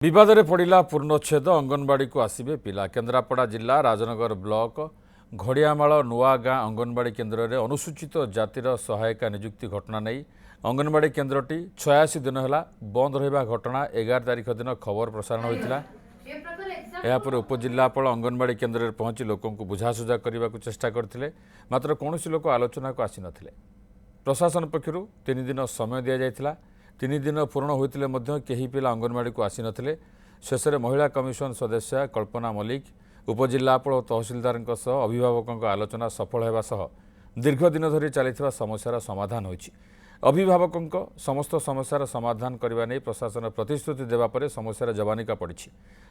विवाद पड़ा पूर्णच्छेद अंगनवाड़ी को आसवे पिला केन्द्रापड़ा जिला राजनगर ब्लॉक घड़ियामाल नुआ गाँ अंगनवाड़ी केन्द्र में अनुसूचित जातिर सहायिका नियुक्ति घटना नहीं अंगनवाड़ी केन्द्रटी 86 दिन है बंद रहा घटना 11 तारिख दिन खबर प्रसारण होता यापर उपजिलापाल अंगनवाड़ी केन्द्र में पहुंची लोकों बुझासुझा करने को चेष्टा करते मात्र कौन लोक आलोचना को आसी नथिले। प्रशासन पक्षर 3 दिन समय दि जाइथिला 3 दिन पूर्ण होते कहीं पिला अंगनवाड़ी को आसी नथिले। शेष में महिला कमिशन सदस्य कल्पना मल्लिक उपजिलापाल और तहसिलदार अभिभावकों आलोचना सफल होगा सह दीर्घ दिन धरी चलता समस्यार समाधान होइछि। अभिभावकों समस्त समस्यार समाधान करने नहीं प्रशासन प्रतिश्रुति देवापर समस्यार जवानिका पड़ी।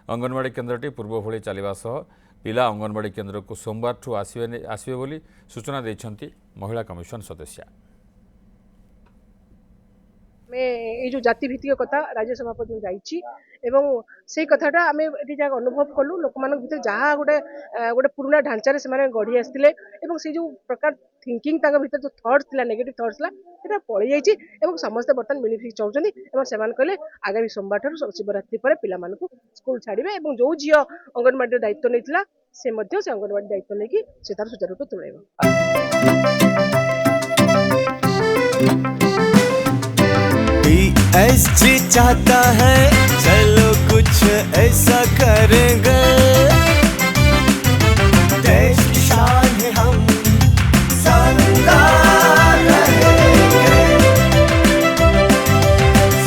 अंगनवाड़ी केन्द्रटी पूर्व भली चलवा सह पिला अंगनवाड़ी केन्द्र को सोमवार ठू आसवे बोली सूचना देइछंती महिला कमिशन सदस्य। ये जो जाति भित्तिक कथा राज्य सभापति जाइए से कथाटा आम ये अनुभव कलु लोक मान भर जहाँ गोटे गोटे पुराना ढांचार से गढ़ी आसते से जो प्रकार थिंकिंग भर जो थट्स था नेगेटिव थट्स था पलि जाइए समस्ते बर्तमान मिलीमिशी चाहते से कहले आगामी सोमवार ठार शिवरात्रि पर पिला स्कूल छाड़े जो झी अंगनवाड़ी दायित्व नहीं से अंगनवाड़ी दायित्व नहीं से तार सुचारू रूप तुले। एसजी चाहता है चलो कुछ ऐसा करेंगे, देश की शान है हम संतान रहेंगे,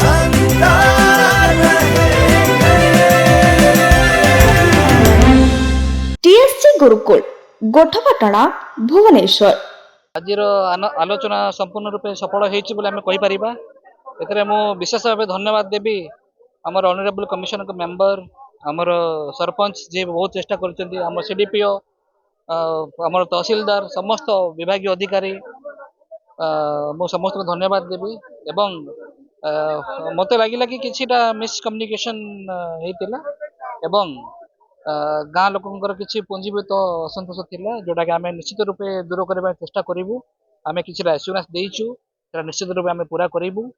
संतान रहेंगे। टीएससी गुरुकुल गोठपाटଣା भुवनेश्वर आज आलोचना संपूर्ण रूपे सफल होइछि बोले आमे कहि परिबा। एतरे मो विशेष भाव धन्यवाद देवी आमर ऑनरेबल कमिशन के मेंबर आमर सरपंच जे बहुत चेष्टा करछन्ती आमर सीडीपीओ आमर तहसीलदार समस्त विभागीय अधिकारी मो समस्त को धन्यवाद देवी एवं मते लागिला कि किछिटा मिसकम्युनिकेशन हेतिला एवं गाँ लोकंकर किछि पुंजीभूत असंतोष थिला जोटा कि आमे निश्चित रूपे दूर करबा चेष्टा करिवु। आमे किछिटा एश्योरेंस देइछु निश्चित रूपे आमे पूरा करिवु।